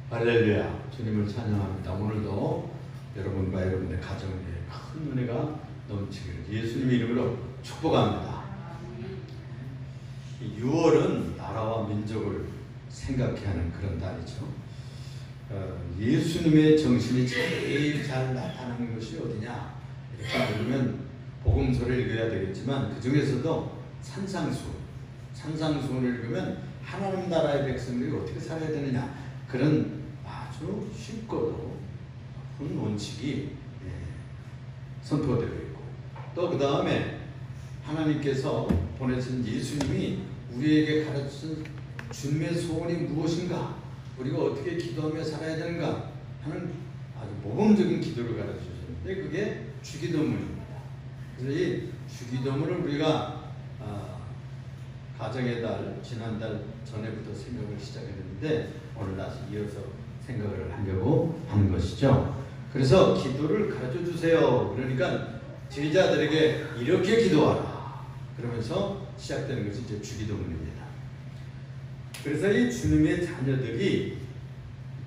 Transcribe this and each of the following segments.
할렐루야, 주님을 찬양합니다. 오늘도 여러분과 여러분의 가정에 큰 은혜가 넘치기를 예수님의 이름으로 축복합니다. 6월은 나라와 민족을 생각해야 하는 그런 달이죠. 예수님의 정신이 제일 잘 나타나는 것이 어디냐? 이렇게 보면 복음서를 읽어야 되겠지만 그 중에서도 산상수훈을 읽으면 하나님 나라의 백성들이 어떻게 살아야 되느냐, 그런 아주 쉽고도 큰 원칙이 선포되어 있고, 또 그 다음에 하나님께서 보내신 예수님이 우리에게 가르친 주님의 소원이 무엇인가, 우리가 어떻게 기도하며 살아야 되는가 하는 아주 모범적인 기도를 가르쳐주셨는데 그게 주기도문입니다. 그래서 이 주기도문을 우리가 가정의 달, 지난달 전에부터 생각을 시작했는데 오늘 다시 이어서 생각을 하려고 하는 것이죠. 그래서 기도를 가르쳐 주세요. 그러니까 제자들에게 이렇게 기도하라 그러면서 시작되는 것이 이제 주기도문입니다. 그래서 이 주님의 자녀들이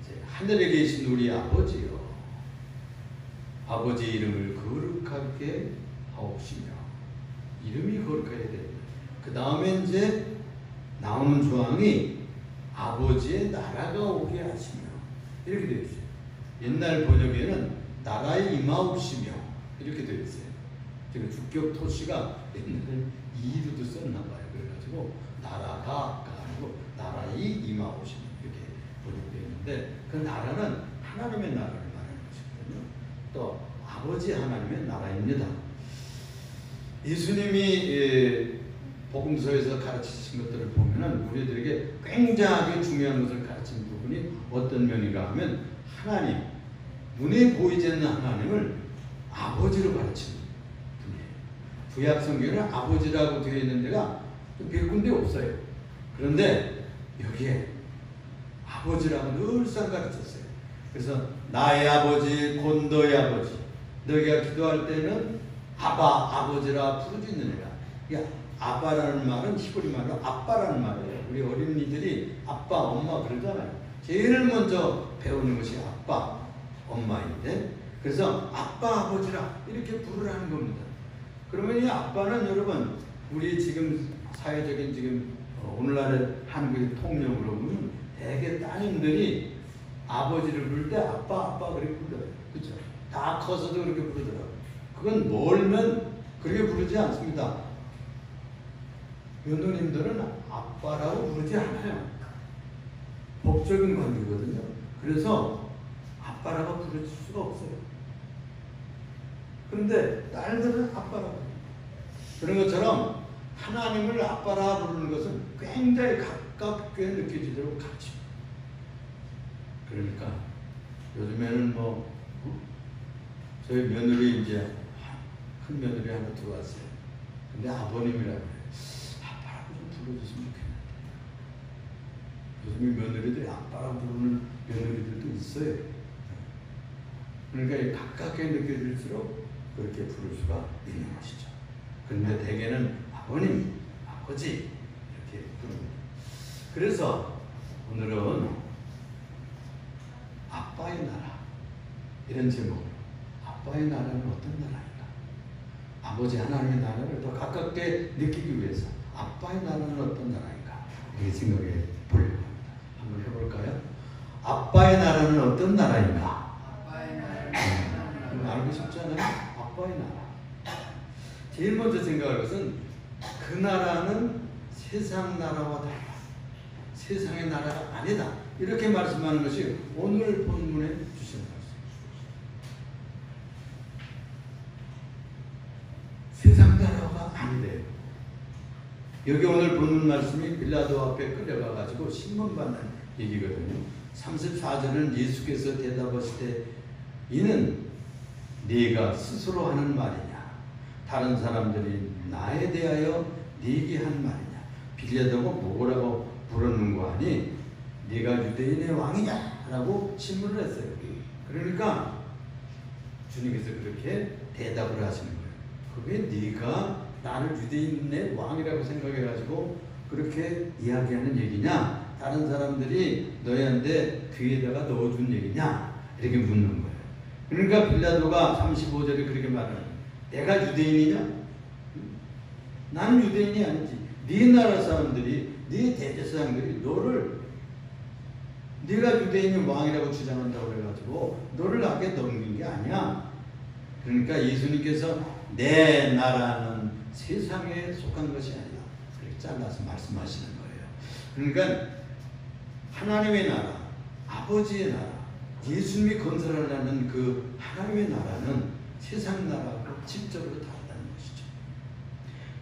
이제 하늘에 계신 우리 아버지요, 아버지 이름을 거룩하게 하옵시며, 이름이 거룩해야 됩니다. 그 다음에 이제 나오는 조항이 아버지의 나라가 오게 하시며, 이렇게 되어 있어요. 옛날 번역에는 나라에 임하옵시며 이렇게 되어 있어요. 지금 주격 토시가 옛날에 이루도 썼나 봐요. 그래가지고 나라가 아니고 나라에 임하옵시며 이렇게 번역되어 있는데, 그 나라는 하나님의 나라를 말하는 것이거든요. 또 아버지 하나님의 나라입니다. 예수님이 복음서에서 가르치신 것들을 보면은 우리들에게 굉장히 중요한 것을 가르친 부분이 어떤 면인가 하면, 하나님, 눈에 보이지 않는 하나님을 아버지로 가르치는 분이에요. 구약 성경에는 아버지라고 되어 있는 데가 몇 군데 없어요. 그런데 여기에 아버지라고 늘상 가르쳤어요. 그래서 나의 아버지 곧 너의 아버지, 너희가 기도할 때는 아버지라 부르짖느니라. 아빠라는 말은 히브리 말로 아빠라는 말이에요. 우리 어린이들이 아빠, 엄마 그러잖아요. 제일 먼저 배우는 것이 아빠, 엄마인데, 그래서 아빠, 아버지라 이렇게 부르라는 겁니다. 그러면 이 아빠는 여러분, 우리 지금 사회적인 지금 오늘날의 한국의 통념으로 보면 대개 따님들이 아버지를 부를 때 아빠 그렇게 부르더라고요. 그렇죠? 다 커서도 그렇게 부르더라고요. 그건 멀면 그렇게 부르지 않습니다. 며느님들은 아빠라고 부르지 않아요. 법적인 관계거든요. 그래서 아빠라고 부를 수가 없어요. 그런데 딸들은 아빠라고. 그런 것처럼 하나님을 아빠라 부르는 것은 굉장히 가깝게 느껴지도록 가르쳐. 그러니까 요즘에는 저희 며느리 이제 큰 며느리 하나 들어왔어요. 근데 아버님이라고 해요. 불러줬으면 좋겠는데 요즘 며느리들이 아빠라고 부르는 며느리들도 있어요. 그러니까 가깝게 느껴질수록 그렇게 부를 수가 있는 것이죠. 그런데 대개는 아버님, 아버지 이렇게 부릅니다. 그래서 오늘은 아빠의 나라, 이런 제목으로, 아빠의 나라는 어떤 나라인가, 아버지 하나님의 나라를 더 가깝게 느끼기 위해서 아빠의 나라는 어떤 나라인가, 이렇게 생각해 보려고 합니다. 한번 해볼까요? 아빠의 나라는 어떤 나라인가? 아빠의 나라는 알고 싶잖아요. 아빠의 나라. 제일 먼저 생각할 것은 그 나라는 세상 나라와 달라, 세상의 나라가 아니다, 이렇게 말씀하는 것이 오늘 본문에 주신 말씀. 세상 나라가 아니래요. 여기 오늘 본문 말씀이 빌라도 앞에 끌려가가지고 신문받는 얘기거든요. 34절은 예수께서 대답하시되 이는 네가 스스로 하는 말이냐, 다른 사람들이 나에 대하여 네게 한 말이냐, 빌라도가 뭐라고 부르는가 하니 네가 유대인의 왕이냐 라고 질문을 했어요. 그러니까 주님께서 그렇게 대답을 하시는 거예요. 그게 네가 나를 유대인의 왕이라고 생각해가지고 그렇게 이야기하는 얘기냐? 다른 사람들이 너희한테 귀에다가 넣어준 얘기냐? 이렇게 묻는 거예요. 그러니까 빌라도가 35절에 그렇게 말하는, 내가 유대인이냐? 나는 유대인이 아니지. 네 나라 사람들이, 네 대제사장들이 너를, 네가 유대인이 왕이라고 주장한다고 그래가지고 너를 나게 넘긴 게 아니야. 그러니까 예수님께서 내 나라는 세상에 속한 것이 아니라 그렇게 잘라서 말씀하시는 거예요. 그러니까 하나님의 나라, 아버지의 나라, 예수님이 건설하려는 그 하나님의 나라는 세상 나라하고 질적으로 다르다는 것이죠.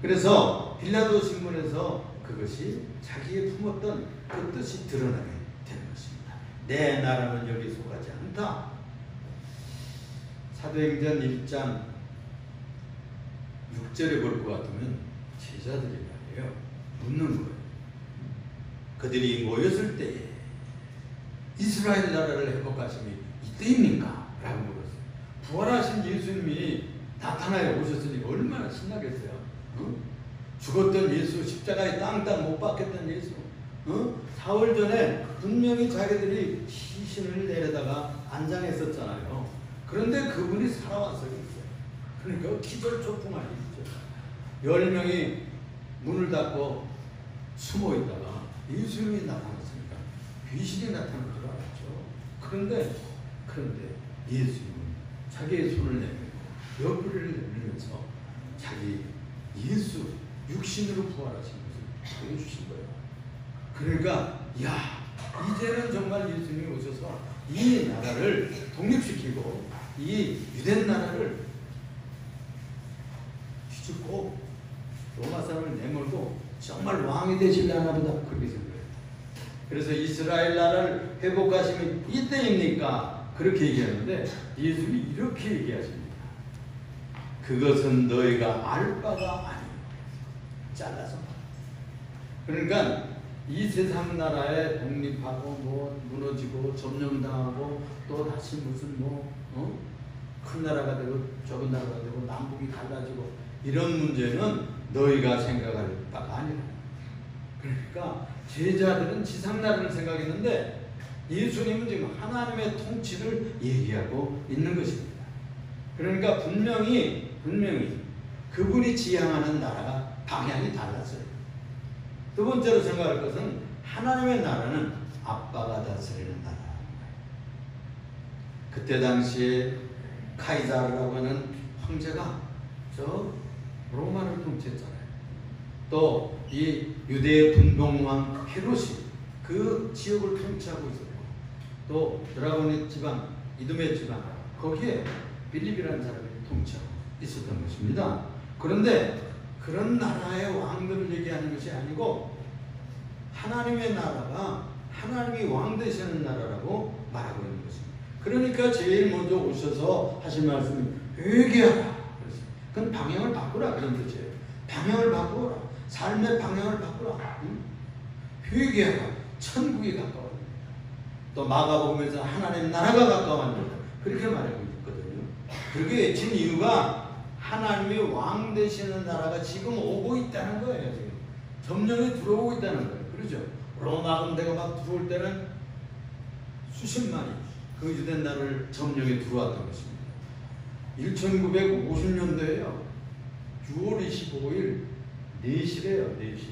그래서 빌라도 신문에서 그것이 자기의 품었던 그 뜻이 드러나게 되는 것입니다. 내 나라는 여기 속하지 않다. 사도행전 1장 6절에 볼 것 같으면 제자들이 말이에요. 묻는 거예요. 그들이 모였을 때에 이스라엘 나라를 회복하심이 이때입니까? 라고 물었어요. 부활하신 예수님이 나타나에 오셨으니 얼마나 신나겠어요. 죽었던 예수, 십자가에 땅땅 못 박혔던 예수, 사흘 전에 분명히 자기들이 시신을 내려다가 안장했었잖아요. 그런데 그분이 살아왔어요. 그러니까 기절초풍 아니죠. 10명이 문을 닫고 숨어 있다가 예수님이 나타났으니까 귀신이 나타난 줄 알았죠. 그런데 예수님은 자기의 손을 내밀고 옆구리를 내밀면서 자기 예수 육신으로 부활하신 것을 보여주신 거예요. 그러니까 야, 이제는 정말 예수님이 오셔서 이 나라를 독립시키고 이 유대 나라를 뒤집고 로마 사람을 내몰고 정말 왕이 되시려나 보다, 그렇게 생각해요. 그래서 이스라엘 나라를 회복하시면 이때입니까? 그렇게 얘기하는데 예수님이 이렇게 얘기하십니다. 그것은 너희가 알 바가 아니오. 잘라서. 그러니까 이 세상 나라에 독립하고 뭐 무너지고 점령당하고 또 다시 무슨 큰 나라가 되고 적은 나라가 되고 남북이 갈라지고 이런 문제는 너희가 생각할 바가 아니라. 그러니까 제자들은 지상 나라를 생각했는데 예수님은 지금 하나님의 통치를 얘기하고 있는 것입니다. 그러니까 분명히 그분이 지향하는 나라가 방향이 달랐어요. 두 번째로 생각할 것은 하나님의 나라는 아빠가 다스리는 나라. 그때 당시에 카이사르라고 하는 황제가 저 로마를 통치했잖아요. 또 이 유대의 분봉왕 헤롯이 그 지역을 통치하고 있었고, 또 드라고니 지방, 이두메 지방, 거기에 빌립이라는 사람이 통치하고 있었던 것입니다. 그런데 그런 나라의 왕들을 얘기하는 것이 아니고 하나님의 나라가 하나님이 왕 되시는 나라라고 말하고 있는 것입니다. 그러니까 제일 먼저 오셔서 하신 말씀이 회개하라. 그건 방향을 바꾸라, 그런 뜻이에요. 방향을 바꾸라. 삶의 방향을 바꾸라. 회개하라. 천국이 가까워진다. 또 마가복음에서 하나님 나라가 가까워진다. 그렇게 말하고 있거든요. 그렇게 외친 이유가 하나님의 왕 되시는 나라가 지금 오고 있다는 거예요. 지금 점령이 들어오고 있다는 거예요. 그렇죠? 로마 군대가 막 들어올 때는 수십만이 그 유대 나라를 점령에 들어왔던 것입니다. 1950년도에요. 6월 25일 4시래요. 4시.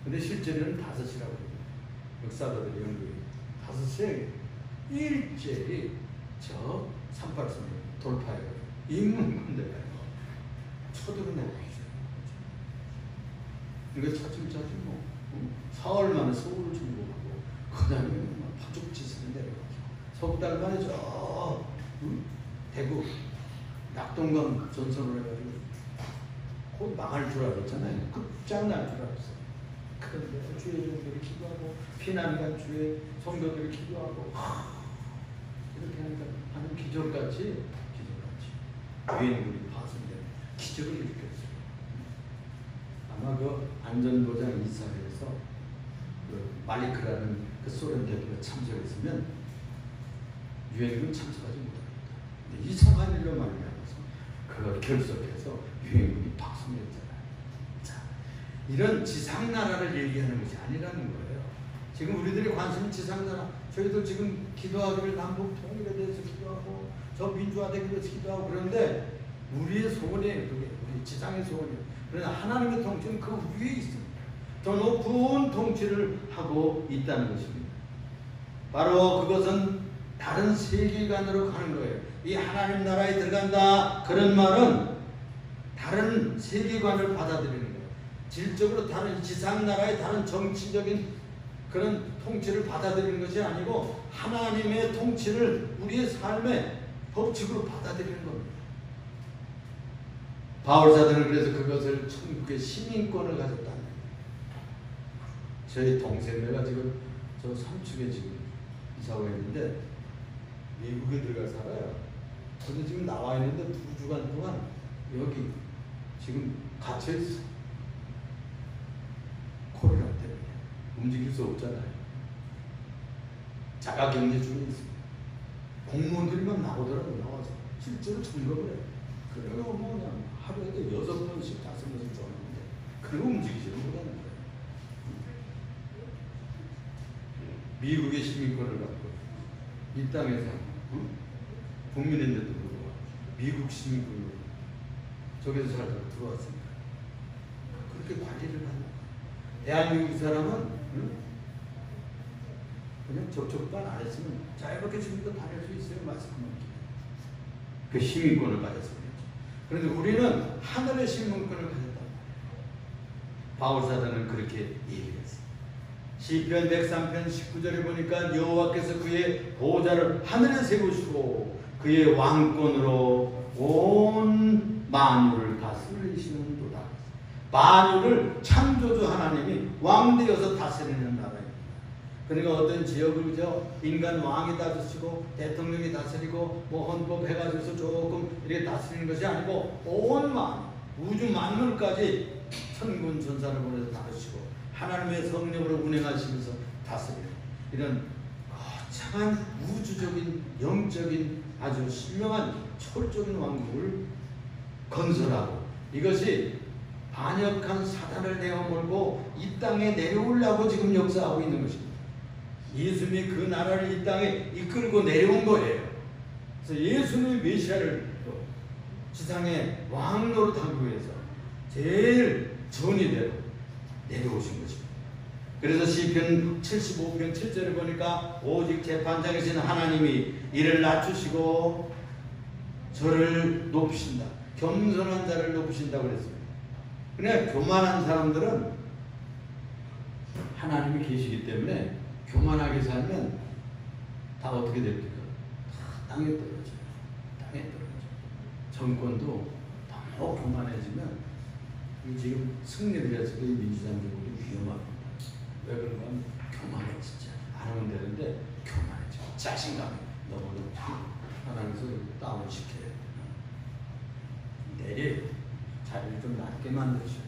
근데 실제로는 5시라고 해요. 역사가들이 연구해. 5시에 일제히 저 38선을 돌파해요. 인문군대가 쳐들어내고 있어요. 그러니까 차츰차츰 뭐 4월 만에 서울을 정복하고 그 다음에 파죽지세를 내려가죠. 석 달 만에 저 대구 낙동강 전선을 해가지고 곧 망할 줄 알았잖아요. 끝장날 줄 알았어요. 그런데 주의 종들이 기도하고 피난간 주의 성도들이 기도하고 이렇게 하니까 하는 기적같이 유엔군이 파손된 기적을 일으켰어요. 아마 그 안전보장 이사회에서 그 말리크라는 그 소련 대표가 참석했으면 유엔군 참석하지 못합니다. 근데 이상한 일로 말미암아서 그걸 결석해서 유엔군이 파손했잖아요. 자, 이런 지상 나라를 얘기하는 것이 아니라는 거예요. 지금 우리들이 관심이 지상나라. 저희도 지금 기도하기를 남북 통일에 대해서 기도하고 저 민주화되기 위해서 기도하고 그런데 우리의 소원이에요. 그게 우리 지상의 소원이에요. 그러나 하나님의 통치는 그 위에 있습니다. 더 높은 통치를 하고 있다는 것입니다. 바로 그것은 다른 세계관으로 가는 거예요. 이 하나님 나라에 들어간다 그런 말은 다른 세계관을 받아들이는 거예요. 질적으로 다른 지상 나라의 다른 정치적인 그런 통치를 받아들이는 것이 아니고 하나님의 통치를 우리의 삶의 법칙으로 받아들이는 겁니다. 바울사도는 그래서 그것을 천국의 시민권을 가졌다는 거예요. 저희 동생네가 지금 저 삼축에 지금 이사가 있는데 미국에 들어가 살아요. 근데 지금 나와 있는데 2주간 동안 여기 지금 갇혀있어. 코로나 때문에 움직일 수 없잖아요. 자가격리 중에 있습니다. 공무원들만 나오더라고. 나와서 실제로 점검을 해요. 그래서 뭐 그냥 하루에 6번씩 5번씩 쫓는데 그리고 움직이지는 못하는 거예요. 미국의 시민권을 갖고 이 땅에서 국민인데도 불구하고 미국 시민권으로 저기서 살다가 들어왔습니다. 그렇게 관리를 하는 거예요. 대한민국 사람은 그냥 접촉만 안 했으면 자유롭게 지금도 다닐 수 있어요. 마스크만 끼고. 그 시민권을 가졌습니다. 그런데 우리는 하늘의 시민권을 가졌다. 바울사도는 그렇게 얘기했어요. 시편 103편 19절에 보니까 여호와께서 그의 보호자를 하늘에 세우시고 그의 왕권으로 온 만유를 다스리시는도다. 만유를 창조주 하나님이 왕되어서 다스리는 나라입니다. 그러니까 어떤 지역을 인간 왕이 다스리고 대통령이 다스리고 뭐 헌법 해가지고서 조금 이렇게 다스리는 것이 아니고 온 만 우주 만물까지 천군 천사를 보내서 다스리고 하나님의 성령으로 운행하시면서 다스리는 이런 거창한 우주적인 영적인 아주 신명한 초월적인 왕국을 건설하고 이것이 반역한 사단을 내어몰고 이 땅에 내려오려고 지금 역사하고 있는 것입니다. 예수님이 그 나라를 이 땅에 이끌고 내려온 거예요. 그래서 예수님의 메시아를 지상의 왕 노릇하기 위해서 제일 전이대로 내려오신 것입니다. 그래서 시편 75편 7절을 보니까 오직 재판장이신 하나님이 이를 낮추시고 저를 높이신다. 겸손한 자를 높이신다고 그랬습니다. 그냥 교만한 사람들은 하나님이 계시기 때문에 교만하게 살면 다 어떻게 됩니까? 다 땅에 떨어져요. 땅에 떨어져요. 정권도 너무 교만해지면 지금 승리를 해서 이 민주당들이 위험합니다. 왜 그런가 하면 교만해 진짜. 안 하면 되는데 교만해져. 자신감이 너무 높고 하나님께서 다운시켜요. 내려요. 자리를 좀 낮게 만드셔요.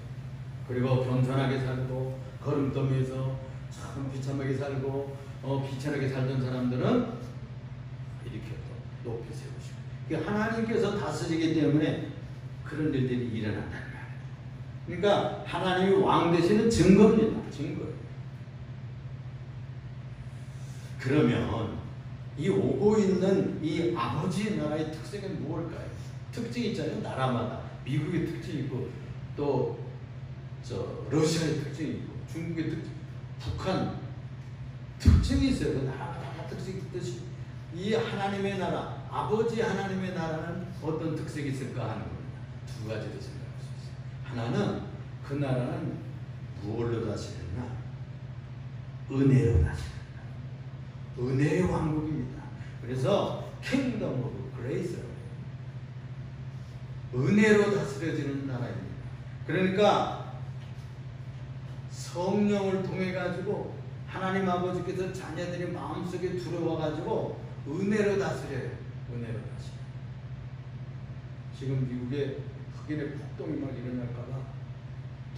그리고 겸손하게 살고 거름더미에서 참 비참하게 살고 비천하게 살던 사람들은 이렇게 또 높이 세우시고 하나님께서 다스리기 때문에 그런 일들이 일어난다는 말이에요. 그러니까 하나님이 왕 되시는 증거입니다. 증거예요. 그러면 이 오고 있는 이 아버지의 나라의 특색은 무엇일까요? 특징이 있잖아요. 나라마다 미국의 특징이 있고 또 러시아의 특징이 있고 중국의 특징, 북한 특징이 있어요. 그 나라마다 특징이 있듯이 이 하나님의 나라, 아버지 하나님의 나라는 어떤 특색이 있을까 하는 겁니다. 두 가지로 생각할 수 있어요. 하나는 그 나라는 무엇로 다스리나? 은혜로 다스린다. 은혜의 왕국입니다. 그래서 킹덤 오브 그레이스라고 해요. 은혜로 다스려지는 나라입니다. 그러니까 성령을 통해 가지고 하나님 아버지께서 자녀들이 마음속에 들어와 가지고 은혜로 다스려요. 은혜로 다스려. 지금 미국에 흑인의 폭동이 막 일어날까 봐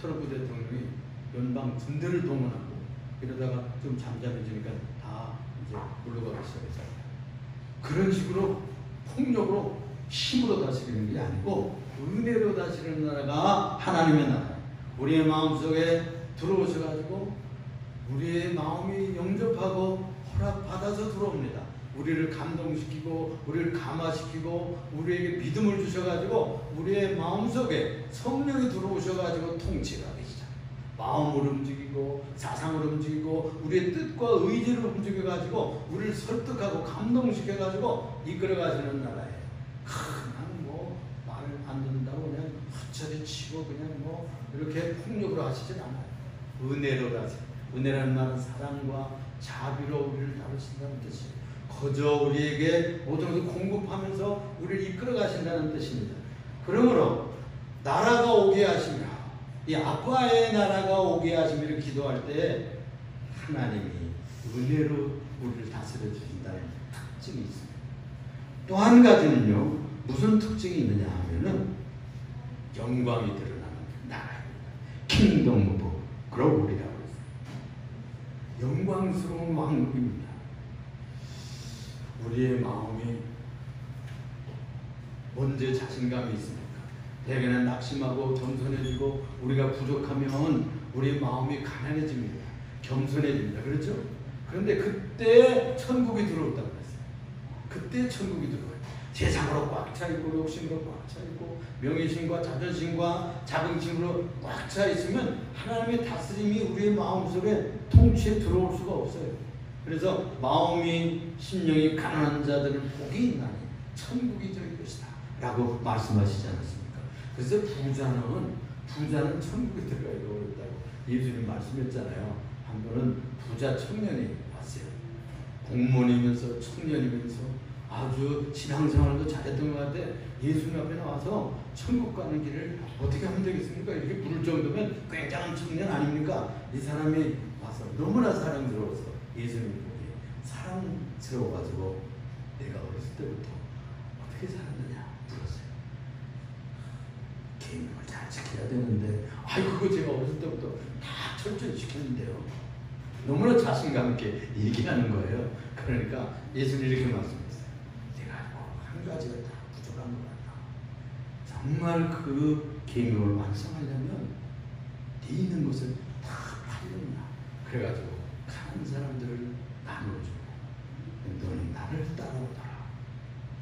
트럼프 대통령이 연방 군대를 동원하고 이러다가 좀 잠잠해지니까 다 이제 물러가기 시작했잖아요. 그런 식으로 폭력으로 힘으로 다스리는 게 아니고 은혜로 다스리는 나라가 하나님의 나라. 우리의 마음속에 들어오셔가지고 우리의 마음이 설득하고 허락받아서 들어옵니다. 우리를 감동시키고 우리를 감화시키고 우리에게 믿음을 주셔가지고 우리의 마음속에 성령이 들어오셔가지고 통치하기 시작. 마음을 움직이고 사상을 움직이고 우리의 뜻과 의지를 움직여가지고 우리를 설득하고 감동시켜가지고 이끌어가시는 나라예요. 그냥 뭐 말을 안 듣는다고 그냥 헛소리 치고 그냥 뭐 이렇게 폭력으로 하시진 않아요. 은혜로 가세요. 은혜라는 말은 사랑과 자비로 우리를 다루신다는 뜻이에요. 거저 우리에게 모든 것을 공급하면서 우리를 이끌어 가신다는 뜻입니다. 그러므로 나라가 오게 하시며 이 아빠의 나라가 오게 하시기를 기도할 때 하나님이 은혜로 우리를 다스려 주신다는 특징이 있습니다. 또 한 가지는요, 무슨 특징이 있느냐 하면은 영광이 드러나는 나라입니다. 킹덤 오브 글로리라고 했어요. 영광스러운 왕국입니다. 우리의 마음이 언제 자신감이 있습니까? 대개는 낙심하고 겸손해지고 우리가 부족하면 우리 마음이 가난해집니다. 겸손해집니다. 그렇죠? 그런데 그때 천국이 들어온다고 했어요. 그때 천국이 들어와요. 세상으로 꽉 차 있고 욕심으로 꽉 차 있고 명예심과 자존심과 자긍심으로 꽉 차 있으면 하나님의 다스림이 우리의 마음속에 통치에 들어올 수가 없어요. 그래서 마음이 심령이 가난한 자들을 복이 있나니 천국이 저희 것이다 라고 말씀하시지 않았습니까? 그래서 부자는 천국에 들어가기가 어렵다고 예수님 말씀했잖아요. 한 번은 부자 청년이 왔어요. 공무원이면서 청년이면서 아주 신앙생활도 잘했던 것 같아. 예수님 앞에 나와서 천국 가는 길을 어떻게 하면 되겠습니까? 이렇게 부를 정도면 굉장한 청년 아닙니까? 이 사람이 와서 너무나 사랑스러워서 예수님 보기 사랑스러워가지고 내가 어렸을 때부터 어떻게 살았느냐 물었어요. 계명을 잘 지켜야 되는데 그거 제가 어렸을 때부터 다 철저히 지켰는데요. 너무나 자신감 있게 얘기하는 거예요. 그러니까 예수님이 이렇게 말씀했어요. 내가 한 가지가 다 부족한 것 같다. 정말 그 계명을 완성하려면 네 있는 것을 다 팔렸나. 그래가지고 가는 사람들을 나눠주고 너는 나를 따라오더라.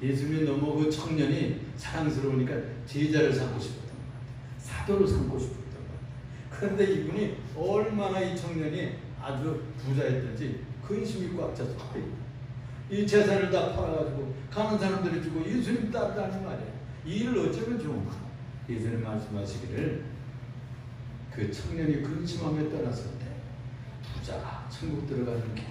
예수님이 너무 그 청년이 사랑스러우니까 제자를 삼고 싶었던 것 같아요. 사도를 삼고 싶었던 것 같아요. 그런데 이분이 얼마나 이 청년이 아주 부자였던지 근심이 꽉 차서 이 재산을 다 팔아가지고 가는 사람들이 주고 예수님 따르라는 말이에요. 이 일을 어쩌면 좋은가. 예수님 말씀하시기를 그 청년이 근심하며 떠났을 때 부자가 천국 들어가는 길,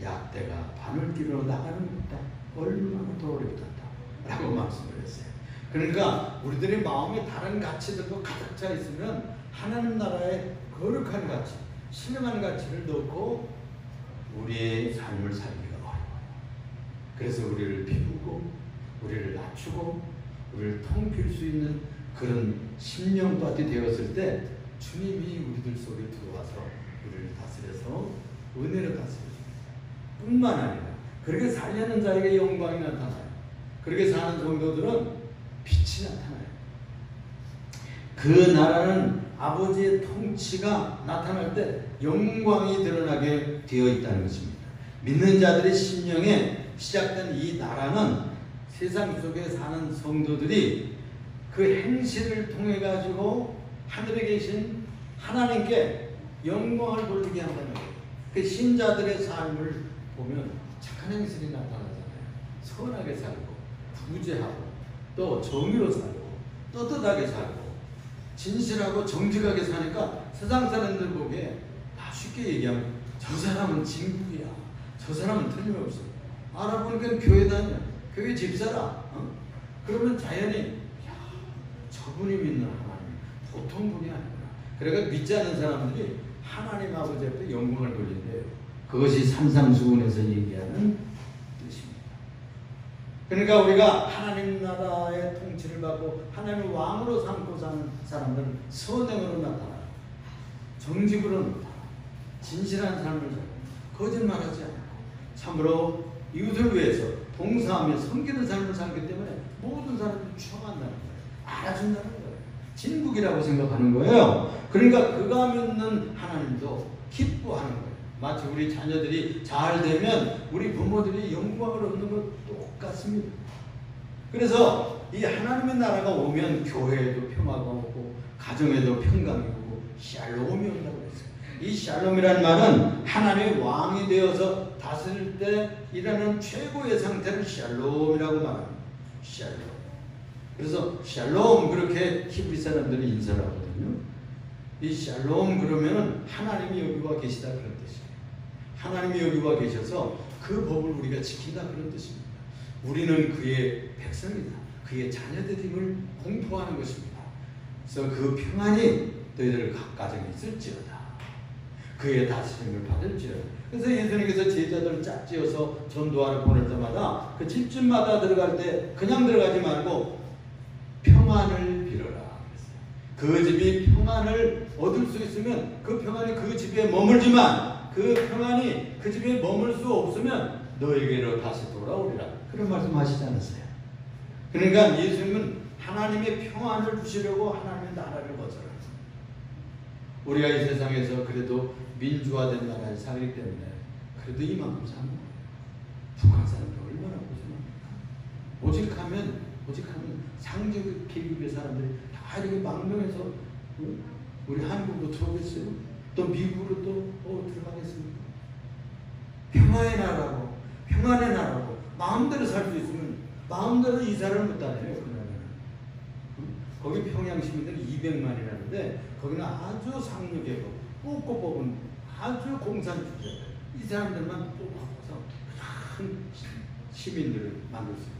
약대가 바늘길로 나가는 것보다 얼마나 더 어렵단다 라고 말씀을 했어요. 그러니까 우리들의 마음에 다른 가치들도 가득 차 있으면 하나님 나라의 거룩한 가치, 신령한 가치를 넣고 우리의 삶을 살기가 어려워요. 그래서 우리를 비우고 우리를 낮추고 우리를 통필 수 있는 그런 심령밭이 되었을 때 주님이 우리들 속에 들어와서 우리를 다스려서 은혜로 다스려줍니다. 뿐만 아니라 그렇게 살려는 자에게 영광이 나타나요. 그렇게 사는 성도들은 빛이 나타나요. 그 나라는 아버지의 통치가 나타날 때 영광이 드러나게 되어 있다는 것입니다. 믿는 자들의 심령에 시작된 이 나라는 세상 속에 사는 성도들이 그 행실을 통해 가지고 하늘에 계신 하나님께 영광을 돌리게 한다는 거예요. 그 신자들의 삶을 보면 착한 행실이 나타나잖아요. 선하게 살고 부재하고 또 정의로 살고 떳떳하게 살고 진실하고 정직하게 사니까 세상 사람들 보기에 쉽게 얘기하면 저 사람은 진국이야. 저 사람은 틀림없어. 알아보니까 교회 다녀. 교회 집사라. 그러면 자연히 저분이 믿는 하나님 보통 분이 아니구나. 그러니까 믿지 않는 사람들이 하나님 아버지 앞에 영광을 돌린대요. 그것이 산상수훈에서 얘기하는 뜻입니다. 그러니까 우리가 하나님 나라의 통치를 받고 하나님을 왕으로 삼고 사는 사람들은 선행으로 나타나요. 정직으로 나타나요. 진실한 삶을 살고 거짓말하지 않고 참으로 이웃을 위해서 봉사하며 섬기는 삶을 살기 때문에 모든 사람들이 추앙한다는 거예요. 알아준다는 거예요. 진국이라고 생각하는 거예요. 그러니까 그가 믿는 하나님도 기뻐하는 거예요. 마치 우리 자녀들이 잘 되면 우리 부모들이 영광을 얻는 것 똑같습니다. 그래서 이 하나님의 나라가 오면 교회에도 평화가 오고 가정에도 평강이 오고 샬롬이 온다고 했어요. 이 샬롬이라는 말은 하나님의 왕이 되어서 다스릴 때 일하는 최고의 상태를 샬롬이라고 말합니다. 샬롬. 그래서 샬롬 그렇게 히브리 사람들이 인사를 하거든요. 이 샬롬 그러면은 하나님이 여기 와 계시다 그런 뜻이에요. 하나님이 여기 와 계셔서 그 법을 우리가 지킨다 그런 뜻입니다. 우리는 그의 백성이다. 그의 자녀들임을 공포하는 것입니다. 그래서 그 평안이 너희들 각 가정에 있을지어다. 그의 다스림을 받을지어다. 그래서 예수님께서 제자들을 짝지어서 전도하러 보낼 때마다 그 집집마다 들어갈 때 그냥 들어가지 말고 평안을 빌어라. 그 집이 평안을 얻을 수 있으면 그 평안이 그 집에 머물지만 그 평안이 그 집에 머물 수 없으면 너에게로 다시 돌아오리라. 그런 말씀 하시지 않았어요? 그러니까 예수님은 하나님의 평안을 주시려고 하나님의 나라를 거절합니다. 우리가 이 세상에서 그래도 민주화된 나라에 살기 때문에 그래도 이만큼 사는 거예요. 북한 사람들 얼마나 고생합니까? 오직하면 상적 계급의 사람들이 다 이렇게 망명해서 우리 한국으로 들어오겠어요? 또 미국으로 또 들어가겠습니까? 평화의 나라고 평안의 나라고 마음대로 살 수 있으면 마음대로 이사를 못 다녀요. 그 나라는. 거기 평양 시민들이 200만이라는데 거기는 아주 상류계급 뽑고 뽑은 아주 공산주의자들 이 사람들만 뽑아서 큰 시민들을 만들었어요.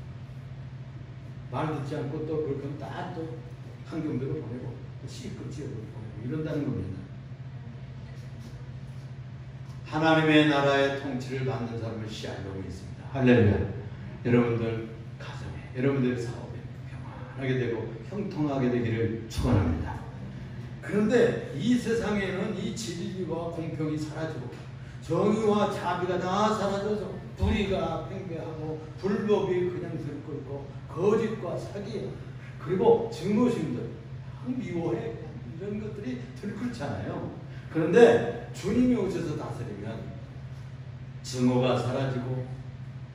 말 듣지 않고 또 그렇게 딱 또 환경대로 보내고 시급 지역으로 보내고 이런다는 겁니다. 하나님의 나라의 통치를 받는 사람은 샬롬이 있습니다. 할렐루야. 여러분들 가정에 여러분들의 사업에 평안하게 되고 형통하게 되기를 축원합니다. 그런데 이 세상에는 이 진리와 공평이 사라지고 정의와 자비가 다 사라져서 불의가 팽배하고 불법이 그냥 들끓고 거짓과 사기 그리고 증오심들 미워해 이런 것들이 들끓잖아요. 그런데 주님이 오셔서 다스리면 증오가 사라지고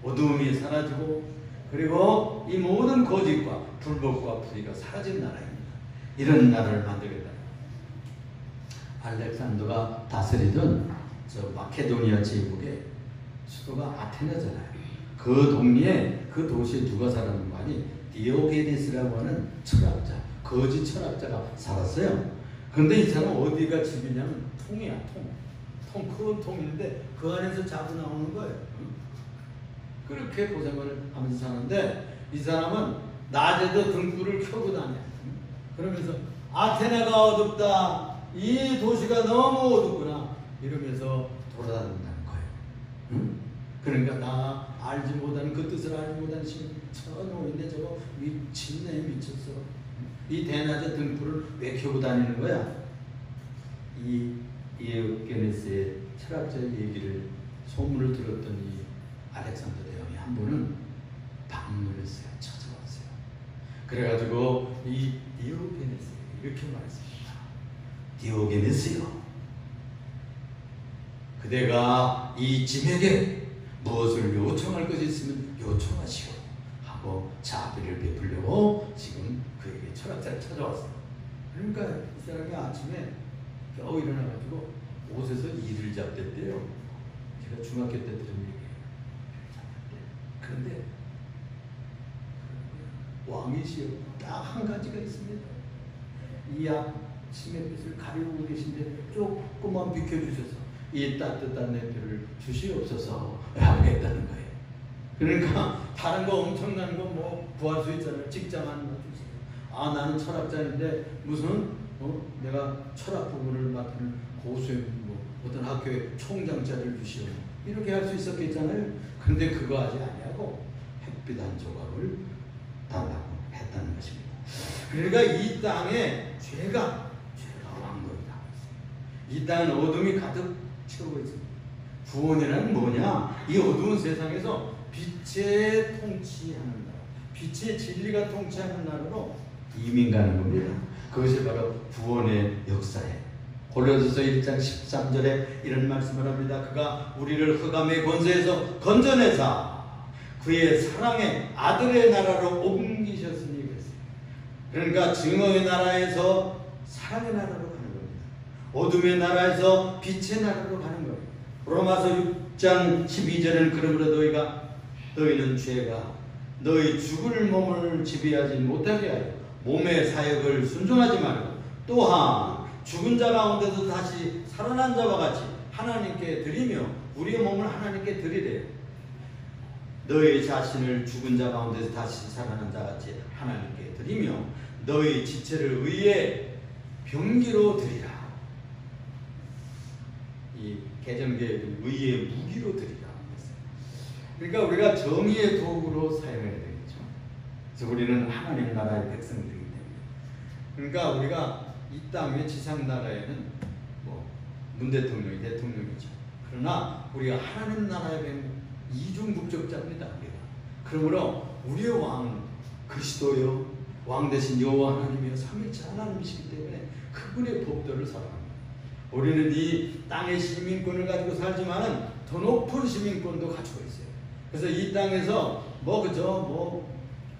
어두움이 사라지고 그리고 이 모든 거짓과 불법과 불의가 사라진 나라입니다. 이런 나라를 만들겠다. 알렉산더가 다스리던 저 마케도니아 제국의 수도가 아테네잖아요. 그 동리에 그 도시에 누가 살았는 거 아니? 디오게네스라고 하는 철학자, 거짓 철학자가 살았어요. 그런데 이 사람 어디가 집이냐면 통이야, 통. 큰 통인데 그 안에서 자주 나오는 거예요. 그렇게 고생을 하면서 사는데 이 사람은 낮에도 등불을 켜고 다녀. 그러면서 아테네가 어둡다. 이 도시가 너무 어둡구나. 이러면서 돌아다닌다는 거예요. 그러니까 나 알지 못하는 그 뜻을 알지 못하는 천호인데 저거 미쳤네 미쳤어. 이 대낮에 등불을 왜 켜고 다니는 거야? 이 디오게네스의 철학자의 얘기를 소문을 들었던 이 알렉산더 대왕이 한 분은 방문을 했어요. 찾아왔어요. 그래가지고 이 디오게네스 이렇게 말했습니다. 디오게네스요. 그대가 이 짐에게 무엇을 요청할 것이 있으면 요청하시오 하고 자비를 베풀려고 지금 그에게 철학자를 찾아왔어요. 그러니까 이 사람이 아침에 겨우 일어나가지고 옷에서 이를 잡댔대요. 제가 중학교 때 들은 얘기예요. 그런데 왕이시여 딱 한 가지가 있습니다. 이 아침의 빛을 가리고 계신데 조금만 비켜주셔서 이 따뜻한 냄새를 주시옵소서 하겠다는 거예요. 그러니까 다른 거 엄청난 거 뭐 구할 수 있잖아요. 직장 하는 거 주세요. 아 나는 철학자인데 무슨 내가 철학 부분을 맡는 고수의 뭐 어떤 학교의 총장 자리를 주시오. 이렇게 할 수 있었겠잖아요. 근데 그거 하지 아니하고 햇빛 한 조각을 달라고 했다는 것입니다. 그러니까 이 땅에 죄가 왕노릇하고 있습니다. 이 땅은 어둠이 가득 채우고 있습니다. 구원이란 뭐냐? 이 어두운 세상에서 빛의 통치하는 나라, 빛의 진리가 통치하는 나라로 이민 가는 겁니다. 그것이 바로 구원의 역사의 골로새서 1장 13절에 이런 말씀을 합니다. 그가 우리를 흑암의 권세에서 건져내사 그의 사랑의 아들의 나라로 옮기셨으니 그랬어요. 그러니까 증오의 나라에서 사랑의 나라로 가는 겁니다. 어둠의 나라에서 빛의 나라로 가는 거예요. 로마서 6장 12절은 그러므로 너희는 죄가 너희 죽을 몸을 지배하지 못하게 하여 몸의 사역을 순종하지 말고 또한 죽은 자 가운데서 다시 살아난 자와 같이 하나님께 드리며 우리의 몸을 하나님께 드리래요. 너희 자신을 죽은 자 가운데서 다시 살아난 자 같이 하나님께 드리며 너희 지체를 의의 병기로 드리라. 이 개정계획은 의의 무기로 드리라. 그러니까 우리가 정의의 도구로 사용해야 되겠죠. 그래서 우리는 하나님 나라의 백성들이기 때문에. 그러니까 우리가 이 땅의 지상 나라에는 뭐 문 대통령이 대통령이죠. 그러나 우리가 하나님 나라의 이중국적자입니다. 우리가. 그러므로 우리의 왕 그리스도요 왕 대신 여호와 하나님이여 삼위일체 하나님이시기 때문에 그분의 법도를 살아갑니다. 우리는 이 땅의 시민권을 가지고 살지만은 더 높은 시민권도 가지고 있어요. 그래서 이 땅에서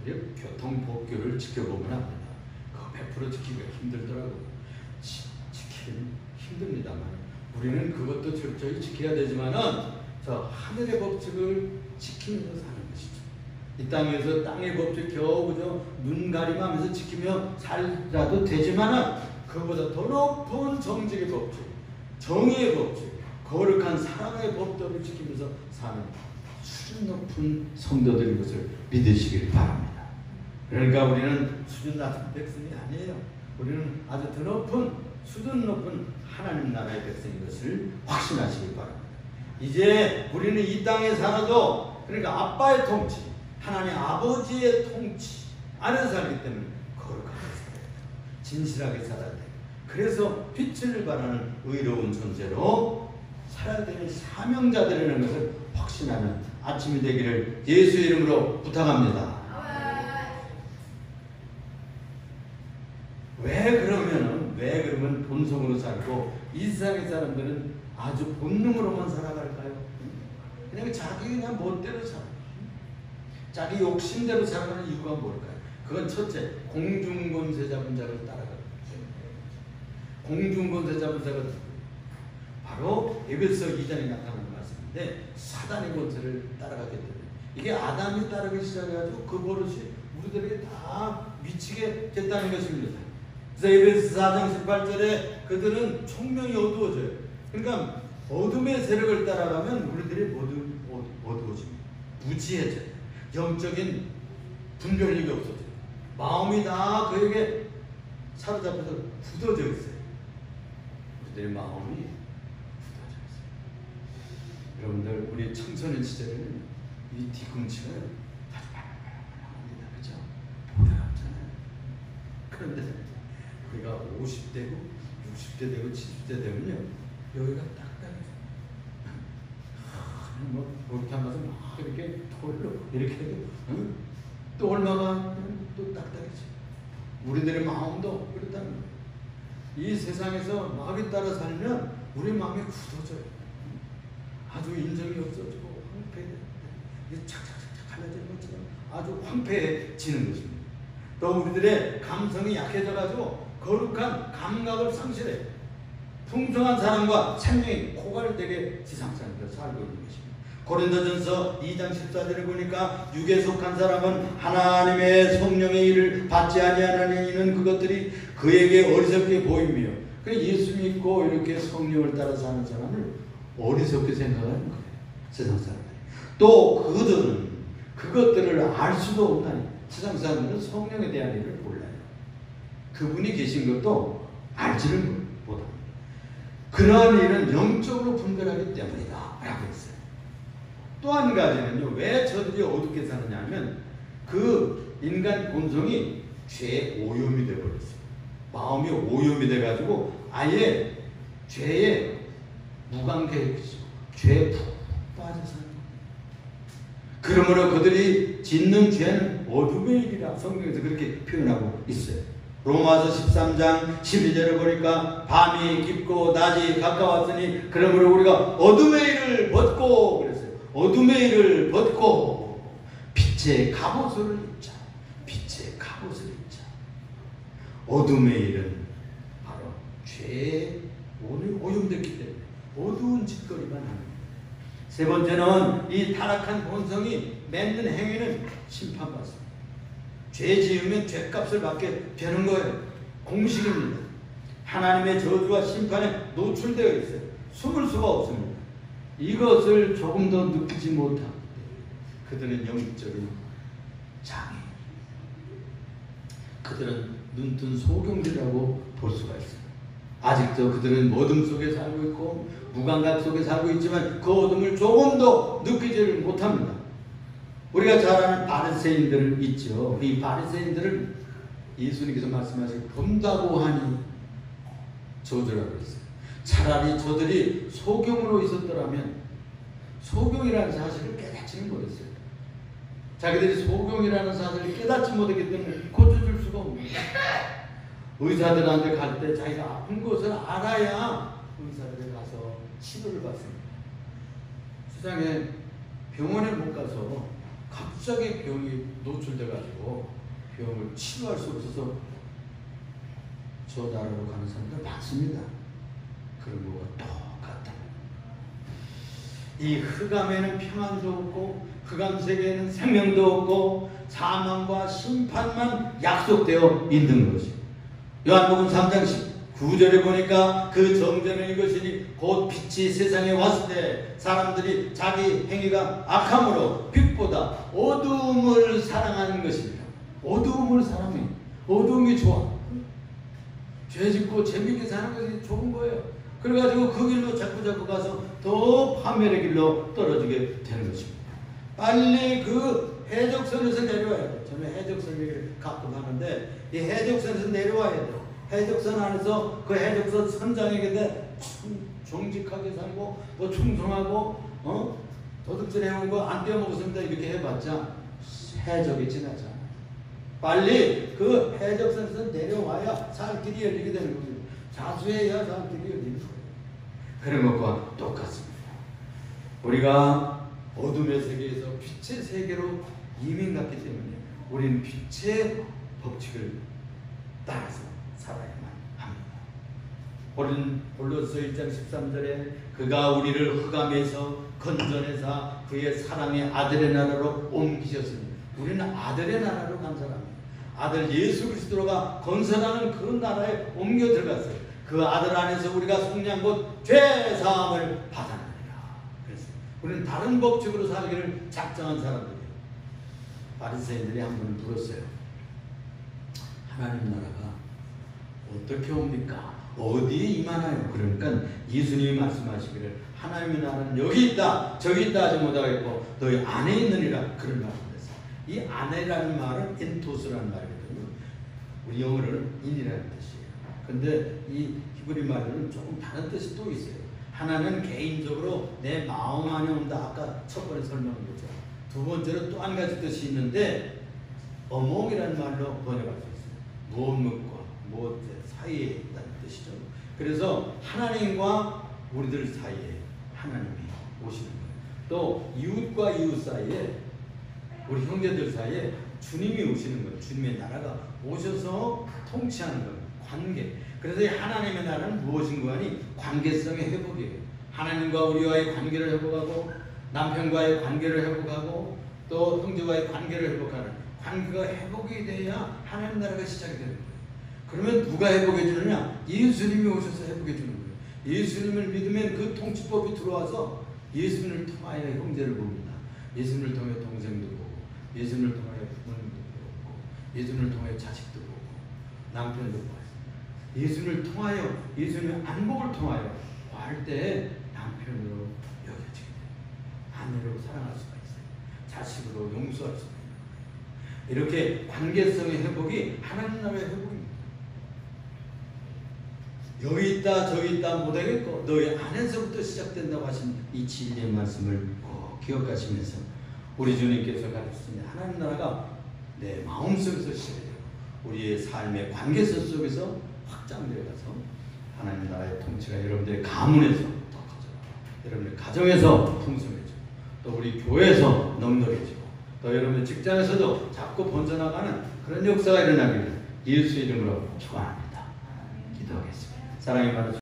교통법규를 지켜보면 합니다. 그거 100% 지키기가 힘들더라고요. 지키긴 힘듭니다만 우리는 그것도 철저히 지켜야 되지만은 저 하늘의 법칙을 지키면서 사는 것이죠. 이 땅에서 땅의 법칙 겨우 눈 가림하면서 지키며 살라도 되지만은 그보다 더 높은 정직의 법칙, 정의의 법칙, 거룩한 사랑의 법도를 지키면서 사는 수준 높은 성도들인 것을 믿으시길 바랍니다. 그러니까 우리는 수준 낮은 백성이 아니에요. 우리는 아주 더 높은 수준 높은 하나님 나라의 백성인 것을 확신하시길 바랍니다. 이제 우리는 이 땅에 살아도 그러니까 아빠의 통치, 하나님 아버지의 통치 안에서 살기 때문에 거룩하게 살아야 돼요. 진실하게 살아야 돼요. 그래서 빛을 발하는 의로운 존재로 살아야 될 사명자들이라는 것을 확신하는 아침이 되기를 예수의 이름으로 부탁합니다. 왜 그러면 본성으로 살고 이 세상의 사람들은 아주 본능으로만 살아갈까요? 그냥 자기 그냥 멋대로 살아. 자기 욕심대로 살아가는 이유가 뭘까요? 그건 첫째, 공중권세 잡은 자를 따라가는 거죠. 공중권세 잡은 자가 바로 에베소 2장에 나타나는 말씀인데 사단의 권세를 따라가기 때문에 이게 아담이 따르기 시작해가지고 그 버릇이 우리들에게 다 미치게 됐다는 것입니다. 그래서 에베소 4장 18절에 그들은 총명이 어두워져요. 그러니까 어둠의 세력을 따라가면 우리들이 어두워집니다. 무지해져요. 영적인 분별력이 없어져요. 마음이 다 그에게 사로잡혀서 굳어져 있어요. 우리들의 마음이 굳어져 있어요. 여러분들 우리 청소년 시절에는 이 뒤꿈치가 아주 바라바라합니다. 그렇죠? 보여요 없잖아요. 그런데 우리가 50대고 60대 되고 70대 되면요 여기가 딱딱해져. 뭐 그렇게 하면서 막 이렇게 돌로 이렇게 해도 또 얼마가 또 딱딱해져. 우리들의 마음도 그렇다는 거예요. 이 세상에서 마음에 따라 살면 우리 마음이 굳어져요. 아주 인정이 없어지고 황폐해져. 착착착착 갈라지는 것처럼 아주 황폐해지는 것입니다. 또 우리들의 감성이 약해져가지고 거룩한 감각을 상실해 풍성한 사랑과 생명이 고갈되게 지상상에서 살고 있는 것입니다. 고린도전서 2장 14절에 보니까 육에 속한 사람은 하나님의 성령의 일을 받지 아니하는 이는 그것들이 그에게 어리석게 보이며 예수 믿고 이렇게 성령을 따라 사는 사람을 어리석게 생각하는 거예요. 세상 사람들이. 또 그들은 그것들을 알 수도 없다니 세상 사람들은 성령에 대한 일을 몰라요. 그분이 계신 것도 알지를 못합니다. 그러한 일은 영적으로 분별하기 때문이다 라고 했어요. 또 한 가지는요, 왜 저들이 어둡게 사느냐 하면 그 인간 본성이 죄의 오염이 되어버렸어요. 마음이 오염이 돼가지고 아예 죄에 무관계해지고 죄에 푹 빠져 사는 거예요. 그러므로 그들이 짓는 죄는 어둠의 일이라 성경에서 그렇게 표현하고 있어요. 로마서 13장 12절을 보니까 밤이 깊고 낮이 가까웠으니 그러므로 우리가 어둠의 일을 벗고 그랬어요. 어둠의 일을 벗고 빛의 갑옷을 입자. 빛의 갑옷을 입자. 어둠의 일은 바로 죄에 오염됐기 때문에 어두운 짓거리만 합니다. 세 번째는 이 타락한 본성이 맺는 행위는 심판받습니다. 죄 지으면 죄값을 받게 되는 거예요. 공식입니다. 하나님의 저주와 심판에 노출되어 있어요. 숨을 수가 없습니다. 이것을 조금 더 느끼지 못한 그들은 영적인 장애. 그들은 눈뜬 소경들이라고 볼 수가 있어요. 아직도 그들은 어둠 속에 살고 있고 무감각 속에 살고 있지만 그 어둠을 조금 더 느끼지를 못합니다. 우리가 잘 아는 바리새인들 있죠. 이 바리새인들을 예수님께서 말씀하시고 본다고 하니 저주라고 했어요. 차라리 저들이 소경으로 있었더라면 소경이라는 사실을 깨닫지는 못했어요. 자기들이 소경이라는 사실을 깨닫지 못했기 때문에 고쳐줄 수가 없습니다. 의사들한테 갈 때 자기가 아픈 것을 알아야 의사들에 가서 치료를 받습니다. 세상에 병원에 못 가서 갑자기 병이 노출돼가지고 병을 치료할 수 없어서 저 나라로 가는 사람들 많습니다. 그런 거와 똑같다. 이 흑암에는 평안도 없고 흑암 세계에는 생명도 없고 사망과 심판만 약속되어 있는 것이. 요한복음 3장 19절에 보니까 그 정죄는 이것이니 곧 빛이 세상에 왔을 때 사람들이 자기 행위가 악함으로 빛보다 어두움을 사랑하는 것입니다. 어두움을 사랑해. 어두움이 좋아. 죄 짓고 재밌게 사는 것이 좋은 거예요. 그래가지고 그 길로 자꾸 가서 더 파멸의 길로 떨어지게 되는 것입니다. 빨리 그 해적선에서 내려와야 돼요. 저는 해적선 얘기를 가끔 하는데 이 해적선에서 내려와야 돼요. 해적선 안에서 그 해적선 선장에게 정직하게 살고 뭐 충성하고 도둑질 해온 거 안 떼어먹었습니다 이렇게 해봤자 해적이 지나잖아. 빨리 그 해적선에서 내려와야 살 길이 열리게 되는 거예요. 자수해야 살 길이 열리는 거예요. 그런 것과 똑같습니다. 우리가 어둠의 세계에서 빛의 세계로 이민 갔기 때문에 우리는 빛의 법칙을 따라서 살아야만 합니다. 골로새 1장 13절에 그가 우리를 흑암에서 건져내사 그의 사랑의 아들의 나라로 옮기셨으니 우리는 아들의 나라로 간 사람이에요. 아들 예수 그리스도가 건설하는 그 나라에 옮겨 들어갔어요. 그 아들 안에서 우리가 속량 곧 죄사함을 받아내리라. 그래서 우리는 다른 법칙으로 살기를 작정한 사람들이에요. 바리새인들이 한 번 물었어요. 하나님 나라가 어떻게 옵니까? 어디에 임하나요? 그러니까 예수님이 말씀하시기를 하나님의 나라는 여기 있다 저기 있다 하지 못하겠고 너희 안에 있느니라 그런 말씀이었어요. 이 안에라는 말은 엔토스라는 말이거든요. 우리 영어로는 인이라는 뜻이에요. 근데 이 히브리 말로는 조금 다른 뜻이 또 있어요. 하나는 개인적으로 내 마음 안에 온다. 아까 첫 번에 설명한 거죠. 두 번째로 또 한 가지 뜻이 있는데 어몽이라는 말로 번역할 수 있어요. 무엇과 무엇 사이에 있다는 뜻이죠. 그래서 하나님과 우리들 사이에 하나님이 오시는 거예요. 또 이웃과 이웃 사이에 우리 형제들 사이에 주님이 오시는 거예요. 주님의 나라가 오셔서 통치하는 거예요. 관계. 그래서 이 하나님의 나라는 무엇인가 하니 관계성의 회복이에요. 하나님과 우리와의 관계를 회복하고 남편과의 관계를 회복하고 또 형제와의 관계를 회복하는 관계가 회복이 돼야 하나님 나라가 시작이 되는 거예요. 그러면 누가 회복해 주느냐? 예수님이 오셔서 회복해 주는 거예요. 예수님을 믿으면 그 통치법이 들어와서 예수님을 통하여 형제를 봅니다. 예수님을 통해 동생도 보고 예수님을 통하여 부모님도 보고 예수님을 통하여 자식도 보고 남편도 보고 예수님을 통하여 예수님의 안복을 통하여 할 때 남편으로 여겨지게 돼요. 아내로 사랑할 수가 있어요. 자식으로 용서할 수가 있는 거예요. 이렇게 관계성의 회복이 하나님 나라의 회복입니다. 여기 있다 저기 있다 못하겠고 너희 안에서부터 시작된다고 하신 이 진리의 말씀을 꼭 기억하시면서 우리 주님께서 가르치신 하나님 나라가 내 마음속에서 시작돼요. 우리의 삶의 관계성 속에서 확장되어 가서 하나님 나라의 통치가 여러분들의 가문에서 더 커져요. 여러분들 가정에서 풍성해지고 또 우리 교회에서 넉넉해지고 또 여러분들 직장에서도 자꾸 번져나가는 그런 역사가 일어나기를 예수 이름으로 축원합니다. 기도하겠습니다. 사랑의 받으